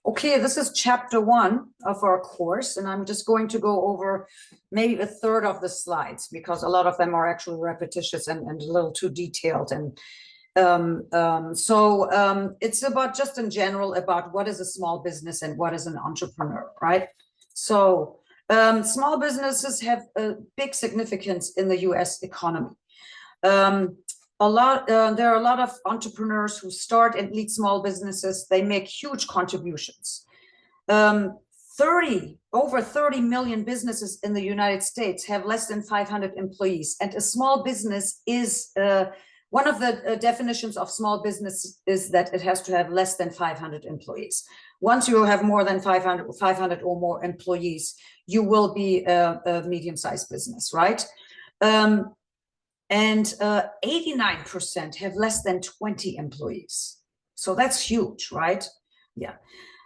Okay, this is chapter 1 of our course, and I'm just going to go over maybe a third of the slides because a lot of them are actually repetitious and a little too detailed. And it's about just in general about what is a small business and what is an entrepreneur, right? So small businesses have a big significance in the US economy. There are a lot of entrepreneurs who start and lead small businesses. They make huge contributions. Over 30 million businesses in the United States have less than 500 employees, and a small business is one of the definitions of small business is that it has to have less than 500 employees. Once you have more than 500 or more employees, you will be a medium-sized business, right? And 89% have less than 20 employees. So that's huge, right? Yeah.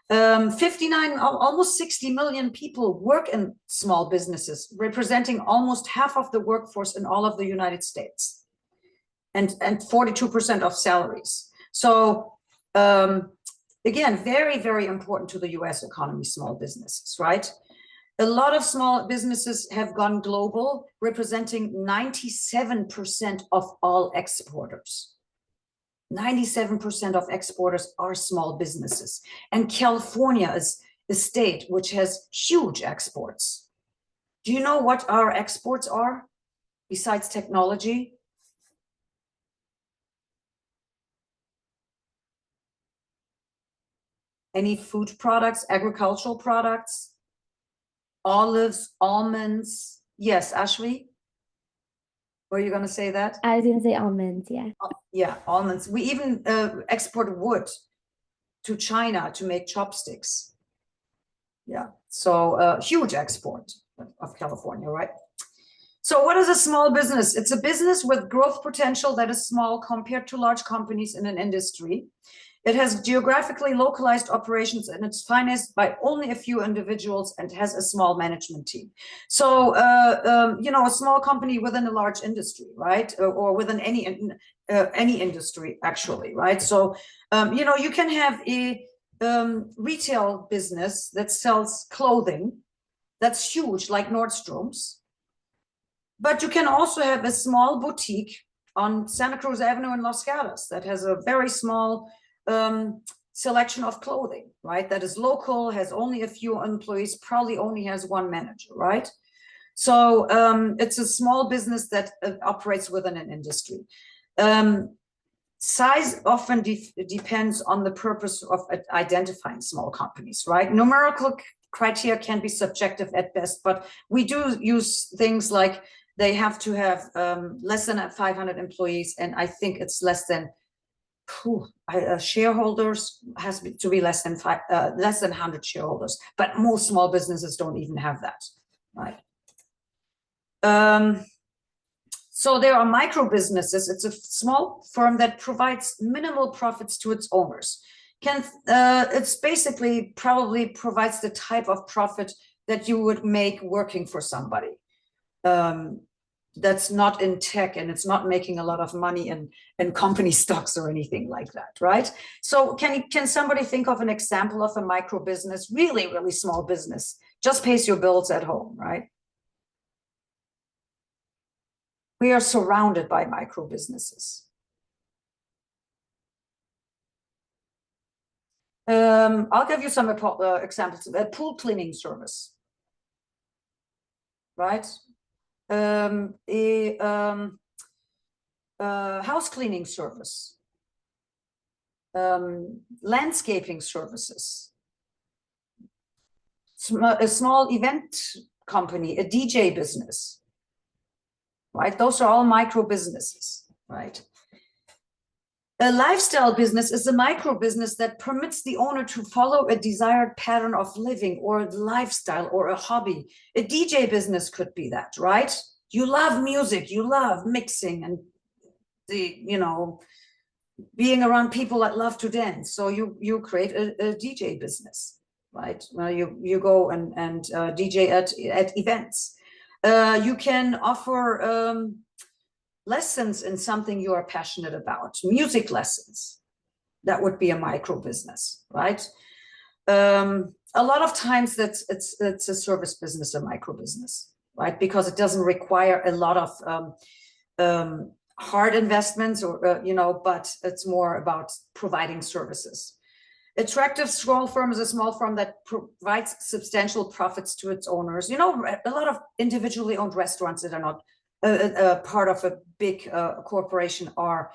59, almost 60 million people work in small businesses, representing almost half of the workforce in all of the United States, and 42% of salaries. So again, very, very important to the US economy, small businesses, right? A lot of small businesses have gone global, representing 97% of all exporters. 97% of exporters are small businesses. And California is a state which has huge exports. Do you know what our exports are besides technology? Any food products, agricultural products? Olives, almonds. Yes, Ashvi? Were you going to say that? I was going to say almonds, yeah. Yeah, almonds. We even export wood to China to make chopsticks. Yeah, so huge export of California, right? So what is a small business? It's a business with growth potential that is small compared to large companies in an industry. It has geographically localized operations, and it's financed by only a few individuals and has a small management team. So, you know, a small company within a large industry, right? Or within any industry, actually, right? So, you know, you can have a retail business that sells clothing that's huge, like Nordstrom's. But you can also have a small boutique on Santa Cruz Avenue in Los Gatos that has a very small selection of clothing, right? That is local, has only a few employees, probably only has one manager, right? So it's a small business that operates within an industry. Size often depends on the purpose of identifying small companies, right? Numerical criteria can be subjective at best, but we do use things like they have to have less than 500 employees, and I think it's less than shareholders has to be less than 100 shareholders, but most small businesses don't even have that, right? So there are micro businesses. It's a small firm that provides minimal profits to its owners. It's basically probably provides the type of profit that you would make working for somebody. That's not in tech, and it's not making a lot of money in company stocks or anything like that, right? So can somebody think of an example of a micro business, really, really small business, just pays your bills at home, right? We are surrounded by micro businesses. I'll give you some examples. A pool cleaning service, right? House cleaning service, landscaping services, a small event company, a DJ business, right? Those are all micro businesses, right? A lifestyle business is a micro business that permits the owner to follow a desired pattern of living or lifestyle or a hobby. A DJ business could be that, right? You love music, you love mixing and you know, being around people that love to dance. So you create a DJ business, right? You go and DJ at events. You can offer lessons in something you are passionate about, music lessons. That would be a micro business, right? A lot of times it's a service business, a micro business, right? Because it doesn't require a lot of hard investments or, but it's more about providing services. Attractive small firm is a small firm that provides substantial profits to its owners. A lot of individually owned restaurants that are not part of a big corporation are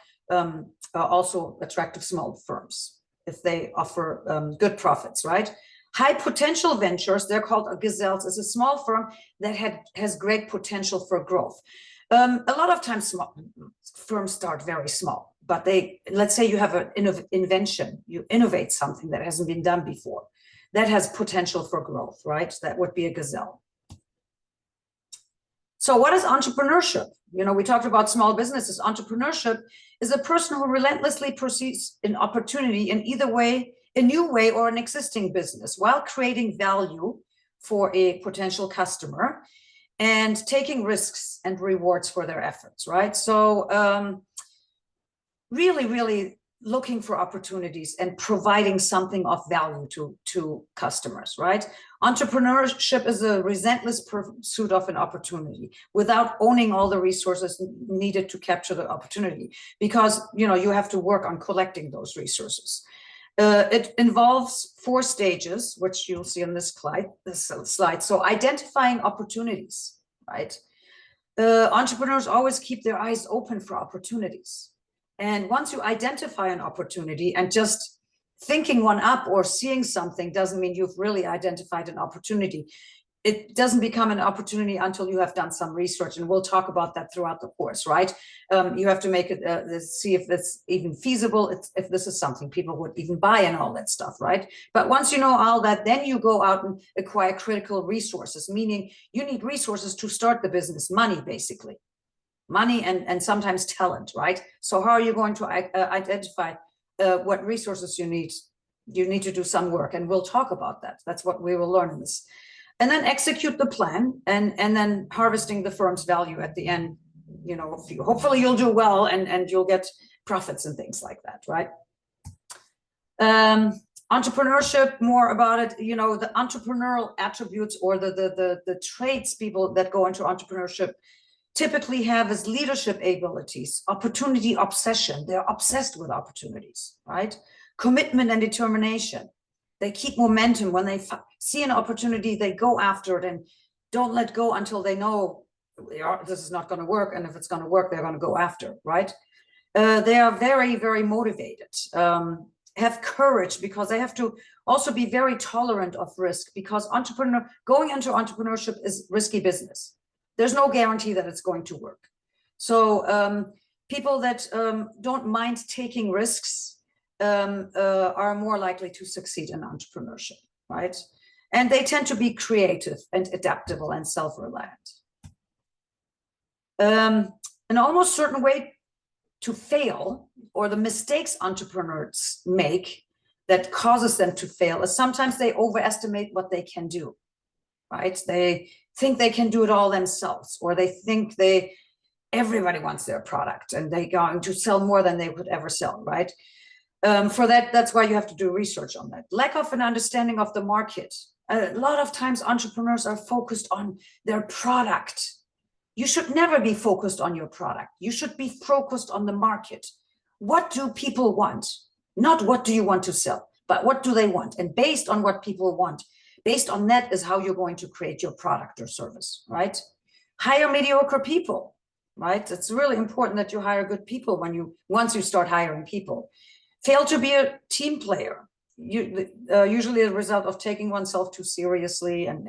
also attractive small firms if they offer good profits, right? High potential ventures, they're called gazelles, is a small firm that has great potential for growth. A lot of times small firms start very small, but let's say you have an invention, you innovate something that hasn't been done before. That has potential for growth, right? That would be a gazelle. So what is entrepreneurship? We talked about small businesses. Entrepreneurship is a person who relentlessly pursues an opportunity in either way, a new way or an existing business, while creating value for a potential customer and taking risks and rewards for their efforts, right? So really, really looking for opportunities and providing something of value to customers, right? Entrepreneurship is a relentless pursuit of an opportunity without owning all the resources needed to capture the opportunity, because you have to work on collecting those resources. It involves 4 stages, which you'll see on this slide. So identifying opportunities, right? Entrepreneurs always keep their eyes open for opportunities. And once you identify an opportunity, and just thinking one up or seeing something doesn't mean you've really identified an opportunity. It doesn't become an opportunity until you have done some research, and we'll talk about that throughout the course, right? You have to make it, see if it's even feasible, if this is something people would even buy and all that stuff, right? But once you know all that, then you go out and acquire critical resources, meaning you need resources to start the business, money, basically. Money and sometimes talent, right? So how are you going to identify what resources you need? You need to do some work, and we'll talk about that. That's what we will learn in this. And then execute the plan, and then harvesting the firm's value at the end. Hopefully you'll do well, and you'll get profits and things like that, right? Entrepreneurship, more about it, the entrepreneurial attributes or the traits people that go into entrepreneurship typically have is leadership abilities, opportunity obsession. They're obsessed with opportunities, right? Commitment and determination. They keep momentum. When they see an opportunity, they go after it and don't let go until they know this is not going to work. And if it's going to work, they're going to go after it, right? They are very, very motivated, have courage, because they have to also be very tolerant of risk, because going into entrepreneurship is risky business. There's no guarantee that it's going to work. So people that don't mind taking risks are more likely to succeed in entrepreneurship, right? And they tend to be creative and adaptable and self-reliant. An almost certain way to fail, or the mistakes entrepreneurs make that causes them to fail, is sometimes they overestimate what they can do, right? They think they can do it all themselves, or they think everybody wants their product and they're going to sell more than they could ever sell, right? For that's why you have to do research on that. Lack of an understanding of the market. A lot of times entrepreneurs are focused on their product. You should never be focused on your product. You should be focused on the market. What do people want? Not what do you want to sell, but what do they want? And based on what people want, based on that is how you're going to create your product or service, right? Hire mediocre people, right? It's really important that you hire good people once you start hiring people. Fail to be a team player. Usually a result of taking oneself too seriously, and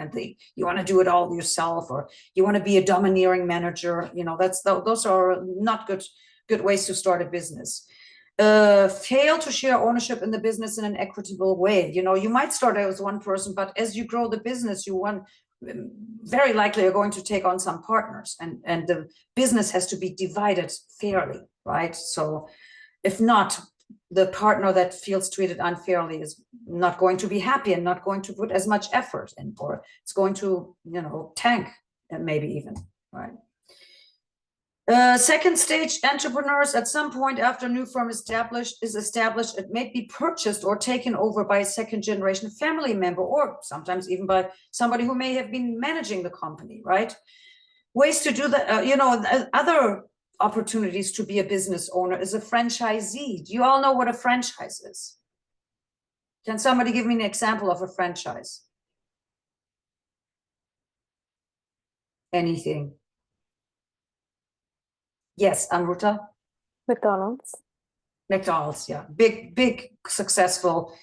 you want to do it all yourself, or you want to be a domineering manager. Those are not good ways to start a business. Fail to share ownership in the business in an equitable way. You might start out as one person, but as you grow the business, very likely are going to take on some partners, and the business has to be divided fairly, right? So if not, the partner that feels treated unfairly is not going to be happy and not going to put as much effort in, or it's going to, tank, and maybe even, right? Second stage, entrepreneurs at some point after a new firm is established, it may be purchased or taken over by a second generation family member, or sometimes even by somebody who may have been managing the company, right? Ways to do that, other opportunities to be a business owner is a franchisee. Do you all know what a franchise is? Can somebody give me an example of a franchise? Anything? Yes, Amruta? McDonald's. McDonald's, yeah. Big, successful,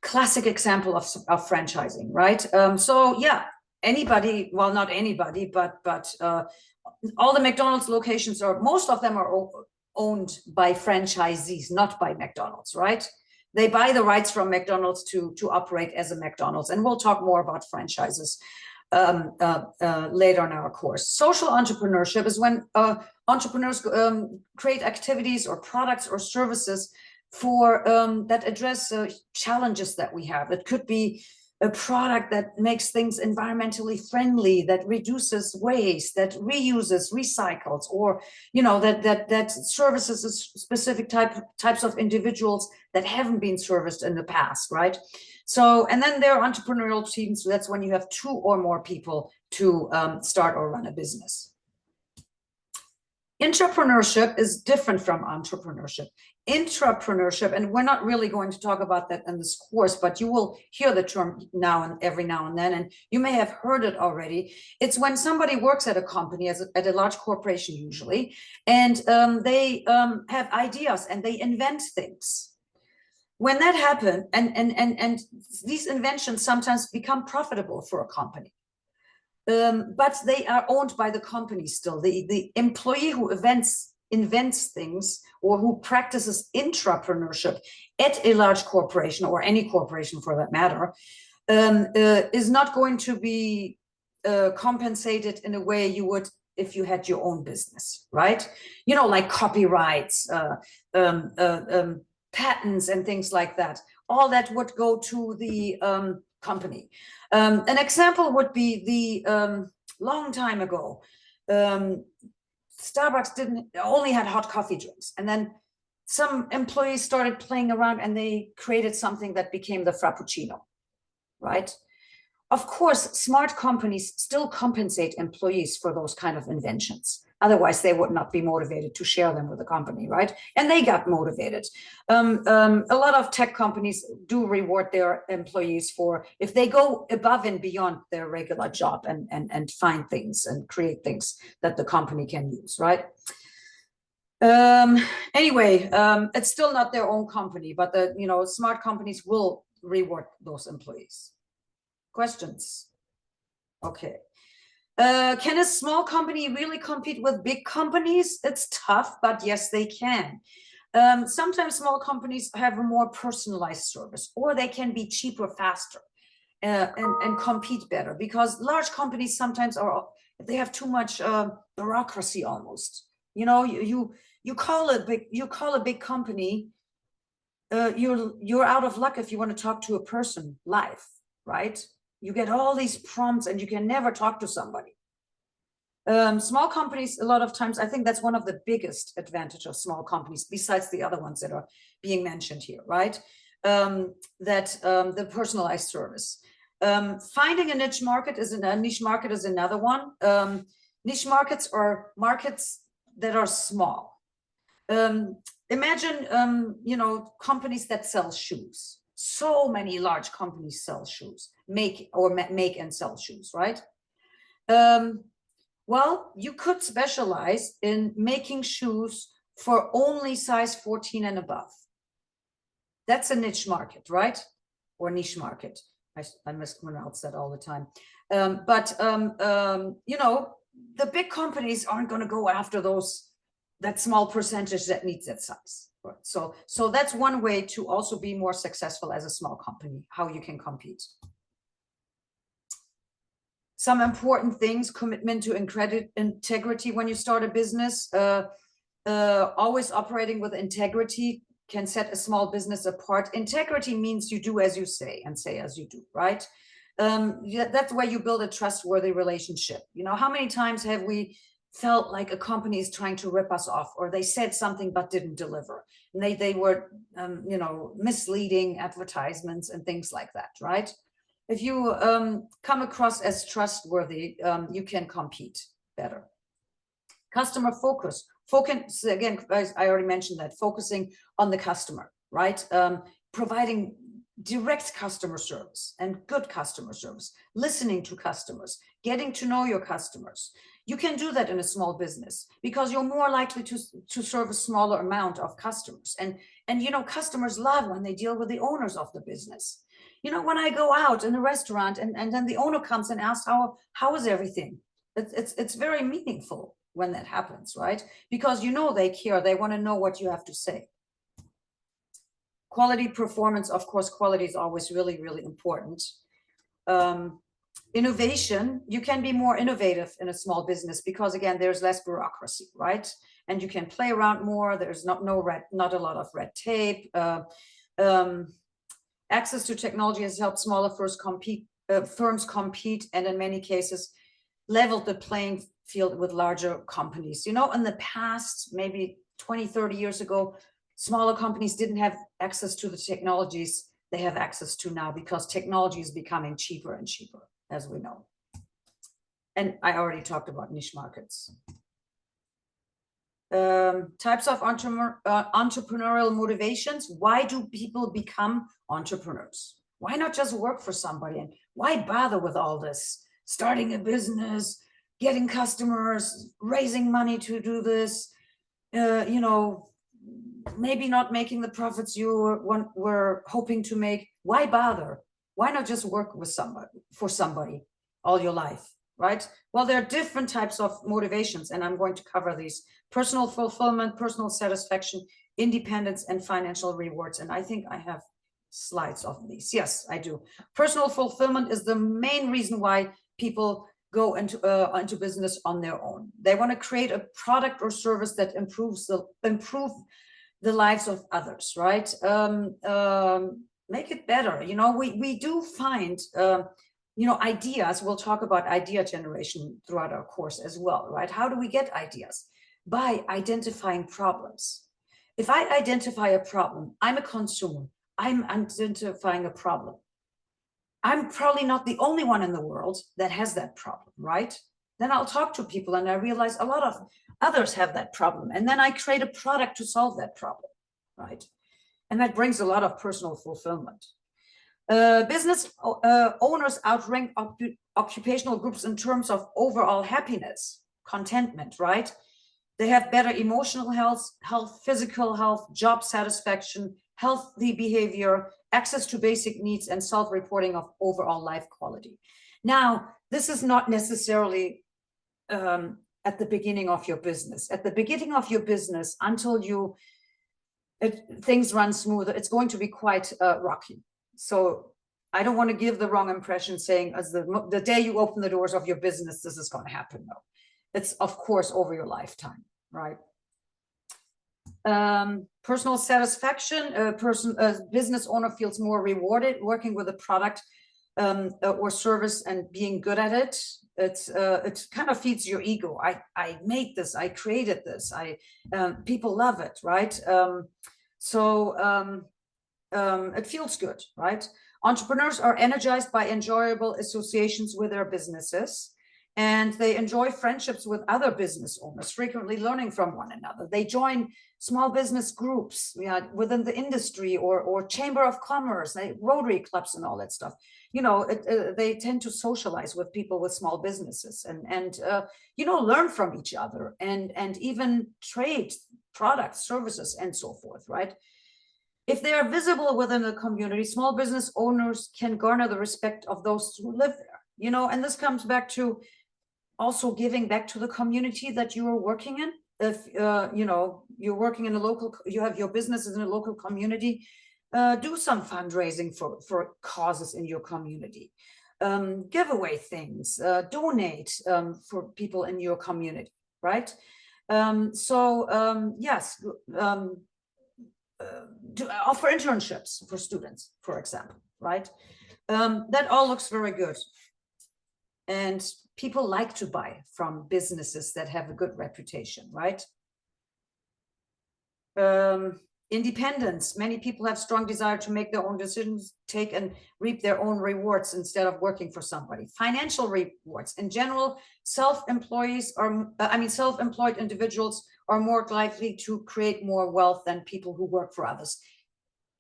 classic example of franchising, right? So yeah, anybody, well, not anybody, but all the McDonald's locations, or most of them, are owned by franchisees, not by McDonald's, right? They buy the rights from McDonald's to operate as a McDonald's, and we'll talk more about franchises later in our course. Social entrepreneurship is when entrepreneurs create activities or products or services for that address challenges that we have. It could be a product that makes things environmentally friendly, that reduces waste, that reuses, recycles, or that services a specific types of individuals that haven't been serviced in the past, right? So, and then there are entrepreneurial teams. So that's when you have 2 or more people to start or run a business. Entrepreneurship is different from entrepreneurship. Intrapreneurship, and we're not really going to talk about that in this course, but you will hear the term every now and then, and you may have heard it already. It's when somebody works at a company, at a large corporation usually, and they have ideas and they invent things. When that happens, and these inventions sometimes become profitable for a company. But they are owned by the company still. The employee who invents things, or who practices intrapreneurship at a large corporation, or any corporation for that matter, is not going to be compensated in a way you would if you had your own business, right? Like copyrights, patents, and things like that. All that would go to the company. An example would be the long time ago, Starbucks only had hot coffee drinks, and then some employees started playing around and they created something that became the Frappuccino, right? Of course, smart companies still compensate employees for those kind of inventions. Otherwise, they would not be motivated to share them with the company, right? And they got motivated. A lot of tech companies do reward their employees for if they go above and beyond their regular job and find things and create things that the company can use, right? Anyway, it's still not their own company, but the smart companies will reward those employees. Questions? Okay. Can a small company really compete with big companies? It's tough, but yes, they can. Sometimes small companies have a more personalized service, or they can be cheaper, faster, and compete better, because large companies sometimes they have too much bureaucracy almost. You call a big company, you're out of luck if you want to talk to a person live, right? You get all these prompts and you can never talk to somebody. Small companies, a lot of times, I think that's one of the biggest advantage of small companies, besides the other ones that are being mentioned here, right? The personalized service. Finding a niche market is another one. Niche markets are markets that are small. Imagine, companies that sell shoes. So many large companies sell shoes, make and sell shoes, right? Well, you could specialize in making shoes for only size 14 and above. That's a niche market, right? Or niche market. I mispronounce that all the time. The big companies aren't going to go after that small percentage that needs that size. So that's one way to also be more successful as a small company, how you can compete. Some important things: commitment to integrity when you start a business. Always operating with integrity can set a small business apart. Integrity means you do as you say and say as you do, right? That's where you build a trustworthy relationship. How many times have we felt like a company is trying to rip us off, or they said something but didn't deliver. And they were, you know, misleading advertisements and things like that, right? If you come across as trustworthy, you can compete better. Customer focus again, I already mentioned that, focusing on the customer, right? Providing direct customer service and good customer service, listening to customers, getting to know your customers. You can do that in a small business because you're more likely to serve a smaller amount of customers. And you know, customers love when they deal with the owners of the business. You know, when I go out in a restaurant and then the owner comes and asks, how is everything? It's very meaningful when that happens, right? Because you know they care, they want to know what you have to say. Quality performance, of course, quality is always really, really important. Innovation, you can be more innovative in a small business because again, there's less bureaucracy, right? And you can play around more. There's not a lot of red tape. Access to technology has helped smaller firms compete, and in many cases leveled the playing field with larger companies. You know, in the past, maybe 20, 30 years ago, smaller companies didn't have access to the technologies they have access to now because technology is becoming cheaper and cheaper, as we know. And I already talked about niche markets. Types of entrepreneurial motivations. Why do people become entrepreneurs? Why not just work for somebody? And why bother with all this? Starting a business, getting customers, raising money to do this, you know, maybe not making the profits you were hoping to make. Why bother? Why not just work with for somebody all your life, right? Well, there are different types of motivations, and I'm going to cover these: personal fulfillment, personal satisfaction, independence, and financial rewards. And I think I have slides of these. Yes, I do. Personal fulfillment is the main reason why people go into business on their own. They want to create a product or service that improve the lives of others, right? Make it better. You know, we do find, you know, ideas. We'll talk about idea generation throughout our course as well, right? How do we get ideas? By identifying problems. If I identify a problem, I'm a consumer, I'm identifying a problem. I'm probably not the only one in the world that has that problem, right? Then I'll talk to people and I realize a lot of others have that problem. And then I create a product to solve that problem, right? And that brings a lot of personal fulfillment. Business owners outrank occupational groups in terms of overall happiness, contentment, right? They have better emotional health, physical health, job satisfaction, healthy behavior, access to basic needs, and self-reporting of overall life quality. Now, this is not necessarily at the beginning of your business. At the beginning of your business, until things run smoother, it's going to be quite rocky. So I don't want to give the wrong impression saying as the day you open the doors of your business, this is going to happen. No, it's of course over your lifetime, right? Personal satisfaction, a business owner feels more rewarded working with a product or service and being good at it. It kind of feeds your ego. I made this, I created this, people love it, right? It feels good, right? Entrepreneurs are energized by enjoyable associations with their businesses, and they enjoy friendships with other business owners, frequently learning from one another. They join small business groups within the industry or chamber of commerce, Rotary clubs and all that stuff. You know, they tend to socialize with people with small businesses and you know, learn from each other and even trade products, services, and so forth, right? If they are visible within the community, small business owners can garner the respect of those who live there. You know, and this comes back to also giving back to the community that you are working in. If you know, you're working in a local, you have your businesses in a local community, do some fundraising for causes in your community, give away things, donate for people in your community, right? Yes, offer internships for students, for example, right? That all looks very good. And people like to buy from businesses that have a good reputation, right? Independence. Many people have strong desire to make their own decisions, take and reap their own rewards instead of working for somebody. Financial rewards. In general, self-employed individuals are more likely to create more wealth than people who work for others.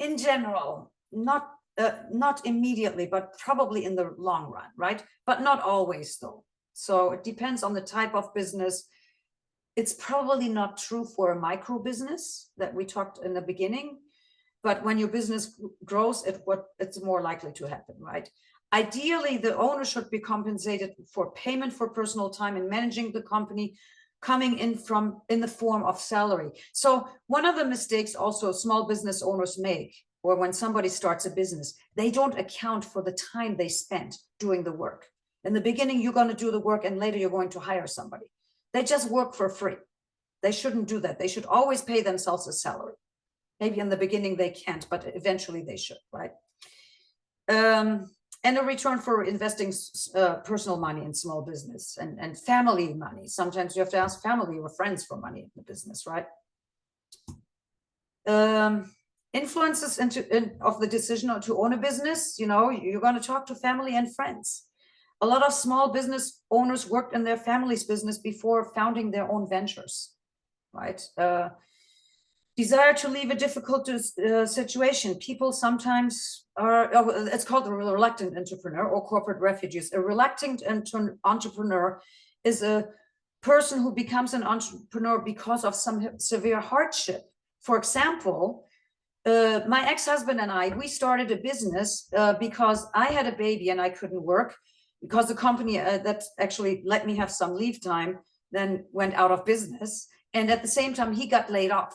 In general, not immediately, but probably in the long run, right? But not always, though. So it depends on the type of business. It's probably not true for a micro business that we talked in the beginning, but when your business grows, it's more likely to happen, right? Ideally, the owner should be compensated for payment for personal time in managing the company, coming in the form of salary. So one of the mistakes also small business owners make, or when somebody starts a business, they don't account for the time they spent doing the work. In the beginning, you're going to do the work, and later you're going to hire somebody. They just work for free. They shouldn't do that. They should always pay themselves a salary. Maybe in the beginning they can't, but eventually they should, right? And a return for investing personal money in small business and family money. Sometimes you have to ask family or friends for money in the business, right? Influences of the decision to own a business, you're going to talk to family and friends. A lot of small business owners worked in their family's business before founding their own ventures, right? Desire to leave a difficult situation. People sometimes are, it's called a reluctant entrepreneur or corporate refugees. A reluctant entrepreneur is a person who becomes an entrepreneur because of some severe hardship. For example, my ex-husband and I, we started a business because I had a baby and I couldn't work, because the company that actually let me have some leave time then went out of business. And at the same time, he got laid off.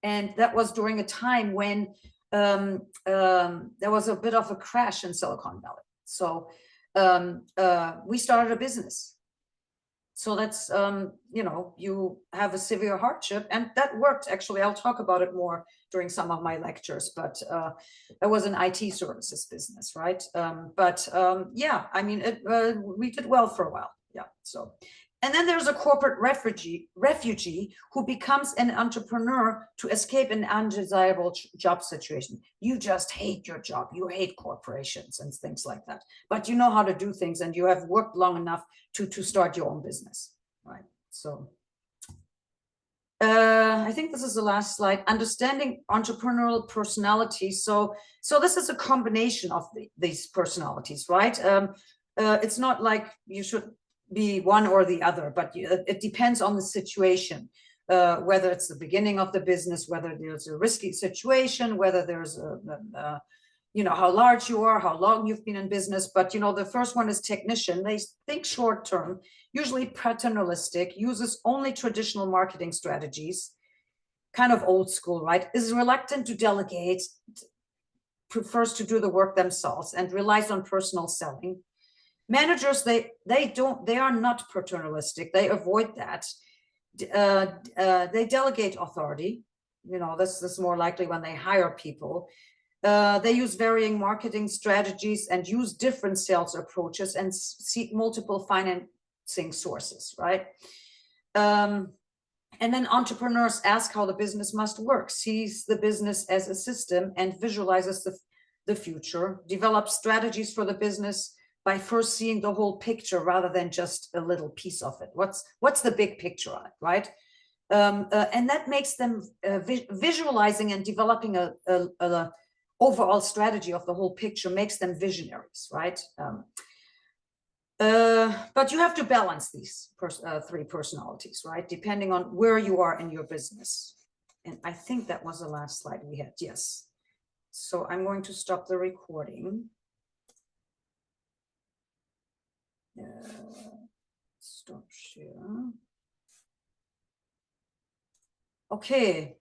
And that was during a time when there was a bit of a crash in Silicon Valley. So we started a business. So that's, you have a severe hardship, and that worked. Actually, I'll talk about it more during some of my lectures, but that was an IT services business, right? Yeah, I mean, we did well for a while. Yeah, so. And then there's a corporate refugee who becomes an entrepreneur to escape an undesirable job situation. You just hate your job. You hate corporations and things like that. But you know how to do things, and you have worked long enough to start your own business, right? So I think this is the last slide. Understanding entrepreneurial personalities. So this is a combination of these personalities, right? It's not like you should be one or the other, but it depends on the situation, whether it's the beginning of the business, whether there's a risky situation, whether there's how large you are, how long you've been in business. But the first one is technician. They think short term, usually paternalistic, uses only traditional marketing strategies, kind of old school, right? Is reluctant to delegate, prefers to do the work themselves, and relies on personal selling. Managers, they are not paternalistic. They avoid that. They delegate authority. This is more likely when they hire people. They use varying marketing strategies and use different sales approaches and seek multiple financing sources, right? And then entrepreneurs ask how the business must work, sees the business as a system and visualizes the future, develops strategies for the business by first seeing the whole picture rather than just a little piece of it. What's the big picture on it, right? And that makes them visualizing and developing a overall strategy of the whole picture makes them visionaries, right? But you have to balance these three personalities, right? Depending on where you are in your business. And I think that was the last slide we had. Yes. So I'm going to stop the recording. Stop share. Okay.